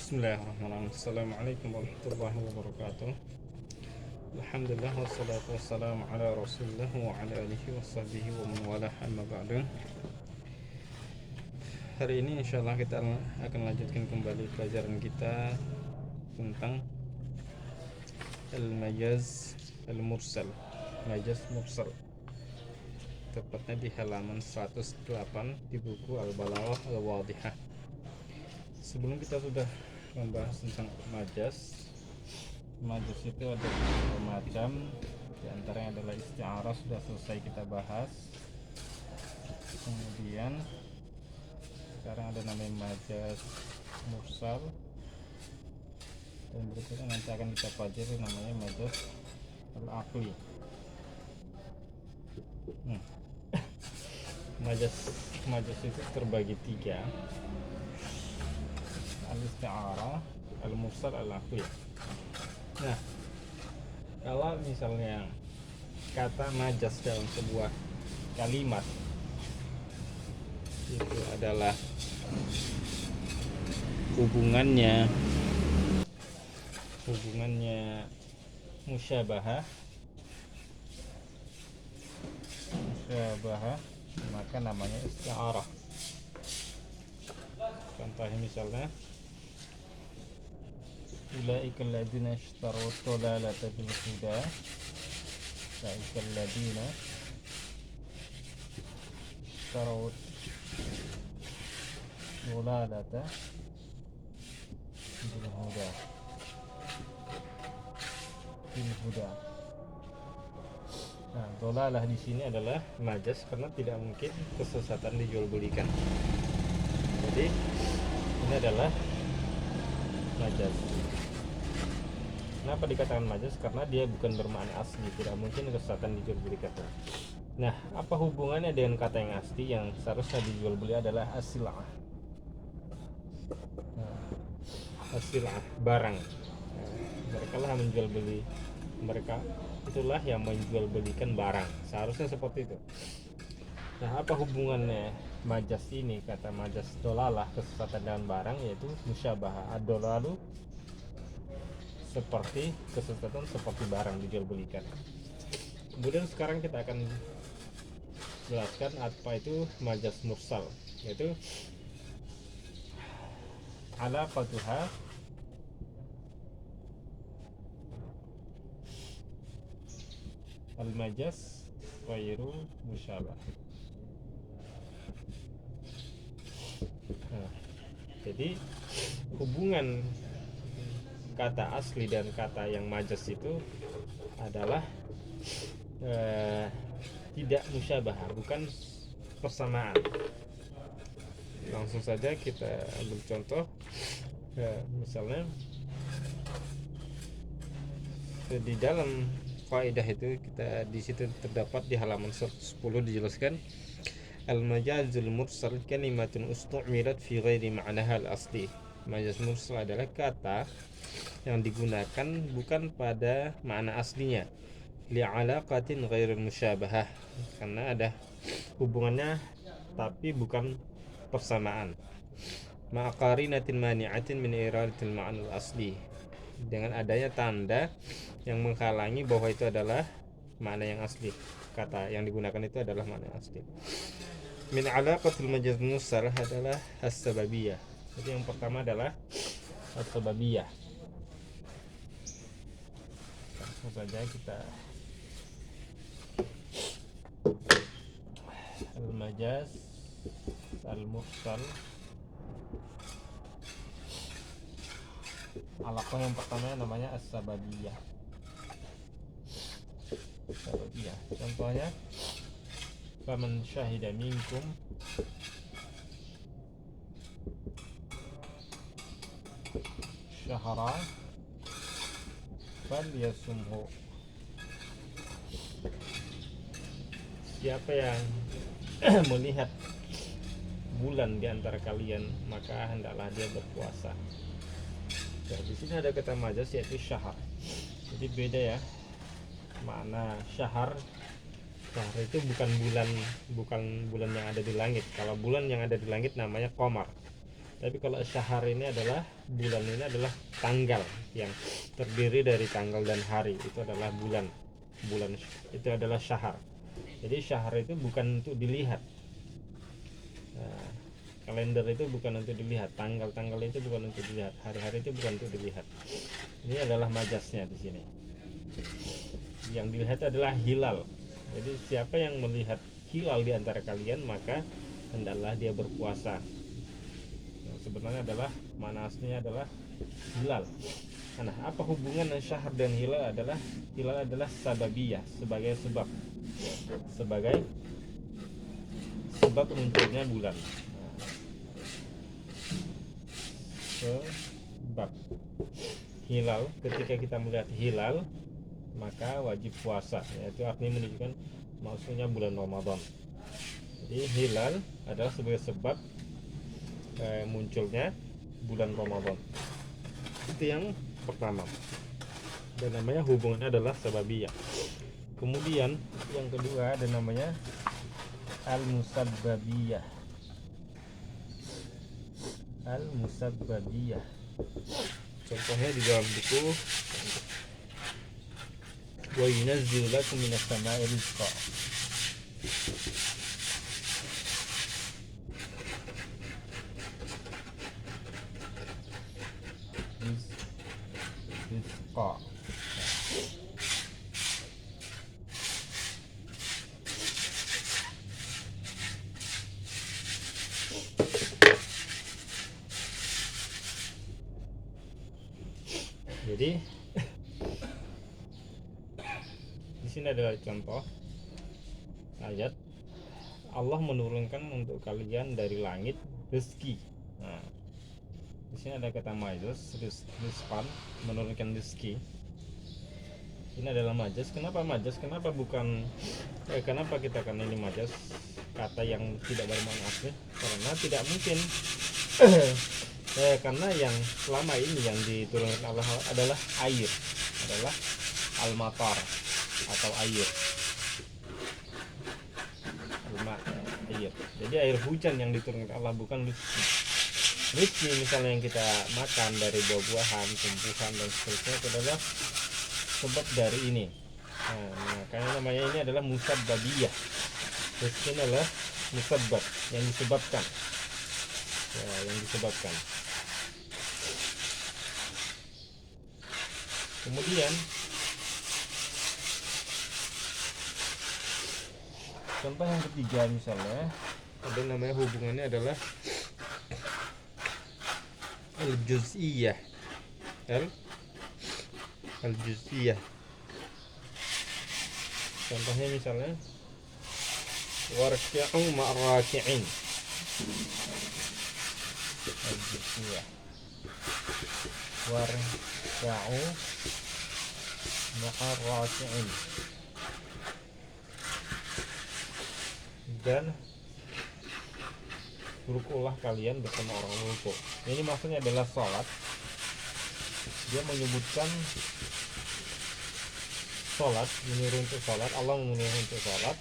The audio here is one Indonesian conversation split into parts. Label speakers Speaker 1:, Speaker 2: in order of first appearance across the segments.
Speaker 1: Bismillahirrahmanirrahim. Assalamualaikum warahmatullahi wabarakatuh. Alhamdulillah wassalatu wassalamu ala rasulillah wa ala alihi wa sahbihi wa man walah, amma ba'du. Hari ini insyaallah kita akan lanjutkan kembali pelajaran kita tentang al-majaz al-mursal, majaz mursal, tepatnya di halaman 108 di buku Al-Balaghah Al-Wadhihah. Sebelum kita sudah membahas tentang majaz itu ada beberapa macam. Di antaranya adalah isti'arah, sudah selesai kita bahas. Kemudian sekarang ada namanya majaz mursal, dan berikutnya nanti akan kita pelajari namanya majaz al-aqli. Majaz itu terbagi tiga: al-isti'arah, al-mursal, al-aqli. Nah, kalau misalnya kata majaz dalam sebuah kalimat itu adalah hubungannya musyabahah, maka namanya isti'arah. Contohnya misalnya ulaika alladziina ishtaraw ad-dalalata bil huda, ulaika alladziina ishtaraw ad-dalalata bil huda. Nah, dolalah di sini adalah majaz karena tidak mungkin kesesatan dijual belikan. Jadi ini adalah majaz. Kenapa dikatakan majaz? Karena dia bukan bermakna asli, tidak mungkin kesesatan dijual belikan. Nah, apa hubungannya dengan kata yang asli yang seharusnya dijual beli adalah as-sil'ah? As-sil'ah, barang. Mereka lah menjual beli, mereka itulah yang menjual belikan barang, seharusnya seperti itu. Nah, apa hubungannya majaz ini? Kata majaz dolalah, kesesatan dengan barang, yaitu musyabahah. Ad-dolalu seperti kesesatan seperti barang dijual belikan. Kemudian sekarang kita akan jelaskan apa itu majaz mursal, yaitu alaqatuha al-majaz ghairu musyabah. Nah, jadi hubungan kata asli dan kata yang majaz itu adalah tidak musyabah, bukan persamaan. Langsung saja kita ambil contoh. Misalnya di dalam kaidah itu, kita di situ terdapat di halaman 110 dijelaskan al-majazul mursal kalimatun ustu'milat fi ghairi ma'naha al-asli. Majaz mursal adalah kata yang digunakan bukan pada makna aslinya, li'alaqatin ghairil musyabahah, karena ada hubungannya tapi bukan persamaan, ma'qarinatin mani'atin min iradatil ma'na al-asli, dengan adanya tanda yang menghalangi bahwa itu adalah makna yang asli, kata yang digunakan itu adalah makna yang asli. Min alaqatul majaz mursal adalah as-sababiyah. Jadi yang pertama adalah as-sababiyah. Langsung saja kita al-majaz al-mursal. Alaqah yang pertama namanya as-sababiyah. Contohnya faman syahida minkum syahra falyasumhu. Siapa yang melihat bulan di antara kalian, maka hendaklah dia berpuasa. Nah, di sini ada kata majaz yaitu syahar. Jadi beda ya makna syahar. Syahar itu bukan bulan yang ada di langit. Kalau bulan yang ada di langit namanya qamar, Tapi kalau syahar ini adalah bulan, ini adalah tanggal yang terdiri dari tanggal dan hari, itu adalah bulan. Bulan itu adalah syahar. Jadi syahar itu bukan untuk dilihat. Nah, kalender itu bukan untuk dilihat, tanggal-tanggal itu bukan untuk dilihat, hari-hari itu bukan untuk dilihat. Ini adalah majasnya di sini. Yang dilihat adalah hilal. Jadi siapa yang melihat hilal di antara kalian, maka hendaklah dia berpuasa. Nah, sebenarnya adalah manasnya adalah hilal. Nah, apa hubungan syahar dan hilal adalah sababiyah, sebagai sebab munculnya bulan. Sebab hilal, ketika kita melihat hilal maka wajib puasa, yaitu artinya menunjukkan maksudnya bulan Ramadan. Jadi hilal adalah sebagai sebab munculnya bulan Ramadan. Itu yang pertama, dan namanya hubungannya adalah sababiyah. Kemudian yang kedua ada namanya al-musabbabiyah. Al-musabbabiyah, contohnya di dalam buku wa yunazzilu lakum minas sama'i rizqa. Rizqa. Jadi di sini adalah contoh ayat Allah menurunkan untuk kalian dari langit rezeki. Nah, di sini ada kata majaz, rizqan, menurunkan rezeki. Ini adalah majaz. Kenapa majaz? Kenapa bukan kenapa kita kan ini majaz, kata yang tidak bermakna asli? Karena tidak mungkin karena yang selama ini yang diturunkan Allah adalah air, adalah al-matar atau air. Air. Jadi air hujan yang diturunkan Allah, bukan rezeki misalnya yang kita makan dari buah-buahan, tumbuhan dan seterusnya, itu adalah sebab dari ini. Nah, makanya namanya ini adalah musabbabiyah. Rezeki ini adalah musabbab, yang disebabkan. Ya, yang disebabkan. Kemudian contoh yang ketiga misalnya ada namanya hubungannya adalah al-juz'iyah. Al-juz'iyah. Contohnya misalnya warki'u ma'raki'in. Al-juz'iyah. Warki'u ma'raki'in. Dan rukulah kalian bersama orang ruku. Ini maksudnya adalah sholat. Dia menyebutkan sholat, menyuruh untuk sholat, Allah menyuruh untuk sholat,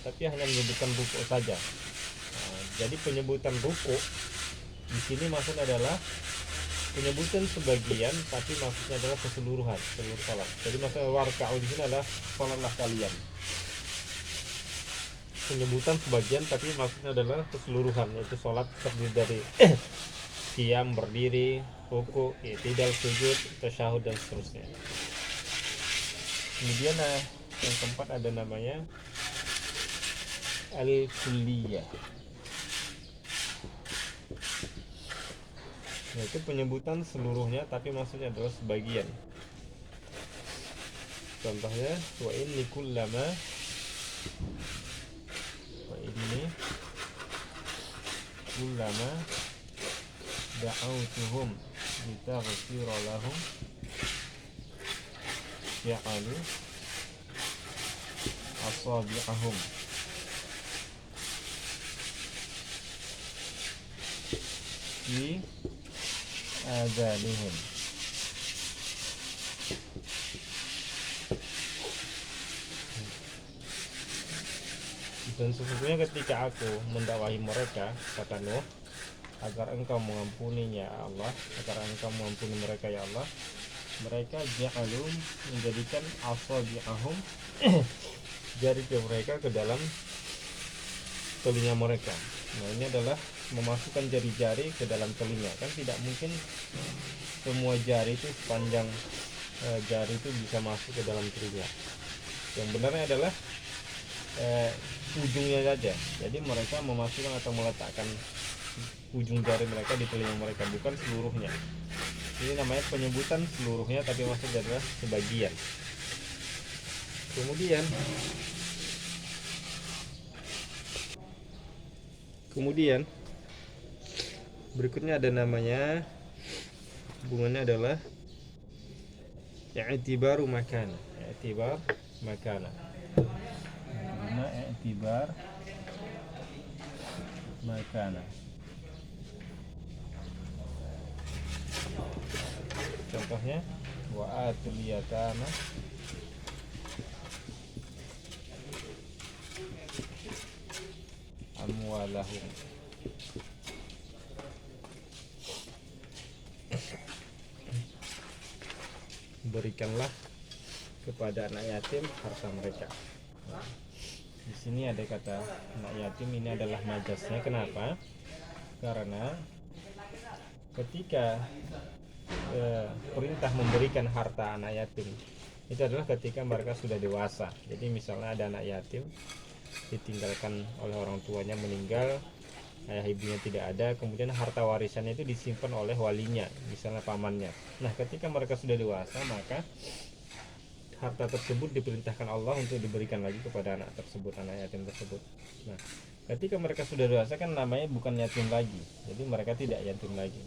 Speaker 1: tapi hanya menyebutkan ruku saja. Nah, jadi penyebutan ruku di sini maksudnya adalah penyebutan sebagian, tapi maksudnya adalah keseluruhan, seluruh sholat. Jadi maksudnya warka'u di sini adalah sholatlah kalian. Penyebutan sebagian tapi maksudnya adalah keseluruhan, yaitu sholat terdiri dari qiyam, berdiri, ruku, i'tidal, sujud, tasyahud dan seterusnya. Kemudian yang keempat ada namanya al-kulliyah, yaitu penyebutan seluruhnya tapi maksudnya adalah sebagian. Contohnya wa in likullama, ini kullama da'autuhum litaghfira lahum ja'alu asabi'ahum fi adhanihim. Dan sesungguhnya ketika aku mendakwahi mereka, kata Nuh, agar engkau mengampuninya ya Allah, agar engkau mengampuni mereka ya Allah. Mereka ja'alum menjadikan asabi'ahum jari mereka ke dalam telinga mereka. Nah, ini adalah memasukkan jari-jari ke dalam telinga. Kan tidak mungkin semua jari itu sepanjang jari itu bisa masuk ke dalam telinga. Yang benarnya adalah ujungnya saja. Jadi mereka memasukkan atau meletakkan ujung jari mereka di telinga mereka, bukan seluruhnya. Ini namanya penyebutan seluruhnya, tapi maksudnya adalah sebagian. Kemudian berikutnya ada namanya, hubungannya adalah i'tibaru makana. I'tibar makana. Guna i'tibar makana. Contohnya wa atul yatama amwalahum. Berikanlah kepada anak yatim harta mereka. Nah, di sini ada kata anak yatim, ini adalah majasnya. Kenapa? Karena ketika perintah memberikan harta anak yatim itu adalah ketika mereka sudah dewasa. Jadi misalnya ada anak yatim ditinggalkan oleh orang tuanya, meninggal, ayah ibunya tidak ada, kemudian harta warisannya itu disimpan oleh walinya, misalnya pamannya. Nah, ketika mereka sudah dewasa, maka harta tersebut diperintahkan Allah untuk diberikan lagi kepada anak tersebut, anak yatim tersebut. Nah, ketika mereka sudah dewasa kan namanya bukan yatim lagi, jadi mereka tidak yatim lagi.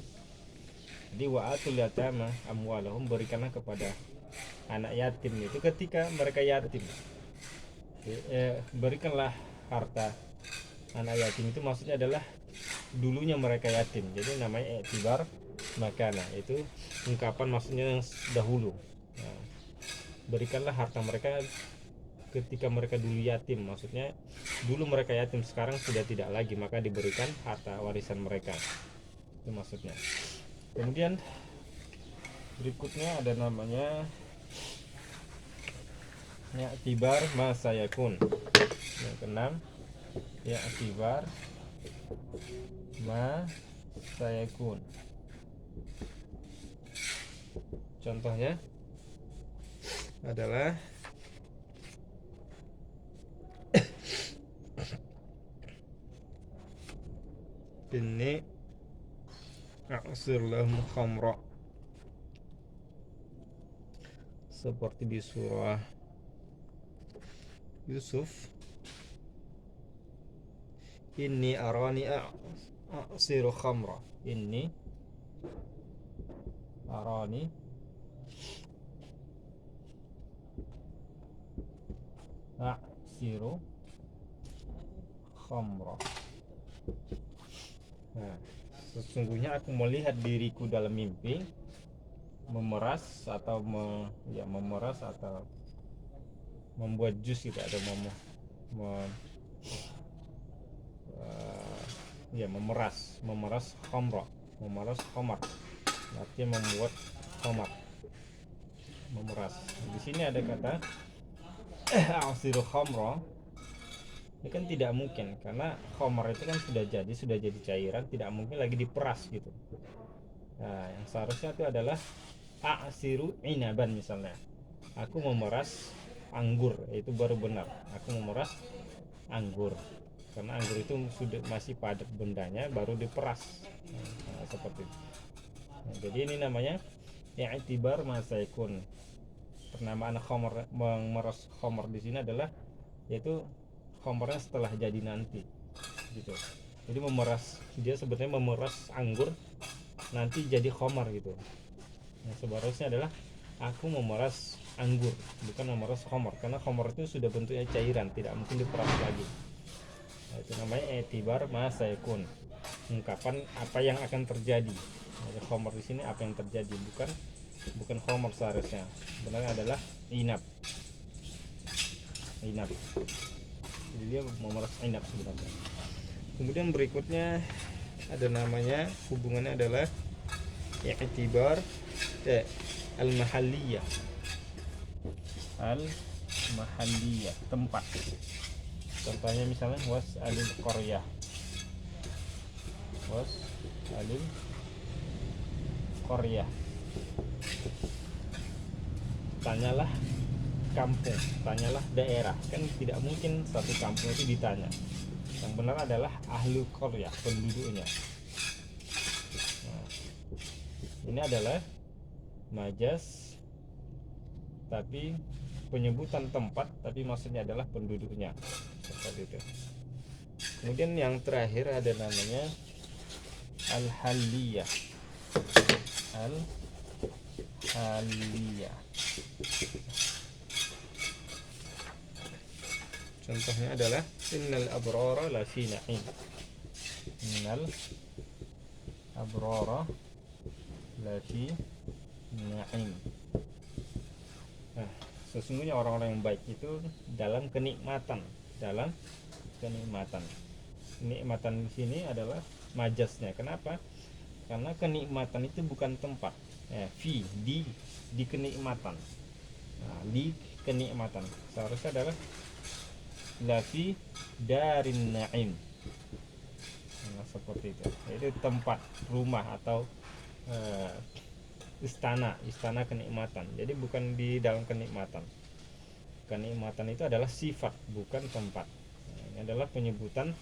Speaker 1: Jadi wa'atul yatama amwalahum, berikanlah kepada anak yatim itu ketika mereka yatim. Berikanlah harta anak yatim itu maksudnya adalah dulunya mereka yatim. Jadi namanya i'tibar makana, itu ungkapan maksudnya yang dahulu. Nah, berikanlah harta mereka ketika mereka dulu yatim, maksudnya dulu mereka yatim, sekarang sudah tidak lagi, maka diberikan harta warisan mereka, itu maksudnya. Kemudian berikutnya ada namanya i'tibar ma sayakun. Yang keenam, i'tibar ma sayakun. Contohnya adalah ini a'sir lahum khamra, seperti di surah Yusuf, inni arani a'siru khamra, inni arani a'siru khamra. Nah, sesungguhnya aku melihat diriku dalam mimpi memeras atau memeras atau membuat jus gitu, atau memeras khamra, memeras khamar, artinya membuat khamar, memeras. Di sini ada kata a'siru khamra. Ini kan tidak mungkin, karena khamar itu kan sudah jadi cairan, tidak mungkin lagi diperas gitu. Nah, yang seharusnya itu adalah a'siru inaban, misalnya aku memeras anggur, itu baru benar, aku memeras anggur, karena anggur itu sudah masih padat bendanya, baru diperas. Nah, seperti itu. Nah, jadi ini namanya i'tibar ma sayakun. Penamaan khamar, memeras khamar di sini adalah yaitu khamarnya setelah jadi nanti gitu. Jadi memeras, dia sebenarnya memeras anggur nanti jadi khamar gitu. Nah, seharusnya adalah aku memeras anggur, bukan memeras khamar, karena khamar itu sudah bentuknya cairan, tidak mungkin diperas lagi. Nah, itu namanya i'tibar ma sayakun, ungkapan apa yang akan terjadi. Nah, khamar di sini apa yang terjadi, bukan khamar seharusnya. Benar adalah inab. Jadi dia memeras inab sebenarnya. Kemudian berikutnya ada namanya, hubungannya adalah i'tibar al-mahalliyah. Al-mahalliyah, tempat. Contohnya misalnya was'alil qaryah. Was'alil qaryah. Tanyalah kampung, tanyalah daerah. Kan tidak mungkin satu kampung itu ditanya. Yang benar adalah ahlu qaryah, penduduknya. Nah, ini adalah majas, tapi penyebutan tempat, tapi maksudnya adalah penduduknya, seperti itu. Kemudian yang terakhir ada namanya al-haliyah. Al-haliyah. Contohnya adalah innal abrara la fi na'im. Innal abrara la fi na'im. Nah, sesungguhnya orang-orang yang baik itu dalam kenikmatan, dalam kenikmatan. Kenikmatan di sini adalah majasnya. Kenapa? Karena kenikmatan itu bukan tempat. Di kenikmatan. Nah, di kenikmatan. Seharusnya adalah lafi darin na'im. Nah, seperti itu. Itu tempat, rumah atau istana kenikmatan. Jadi bukan di dalam kenikmatan. Kenikmatan itu adalah sifat, bukan tempat. Nah, ini adalah penyebutan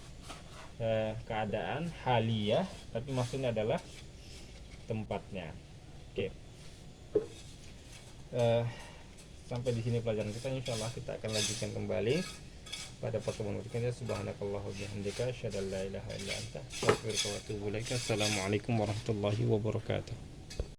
Speaker 1: keadaan haliyah, tapi maksudnya adalah tempatnya. Oke. Sampai di sini pelajaran kita. Insyaallah kita akan lanjutkan kembali pada pertemuan berikutnya. Subhanakallahumma wa bihamdika asyhadu an la ilaha illa anta astaghfiruka wa atubu ilaik. Assalamualaikum warahmatullahi wabarakatuh.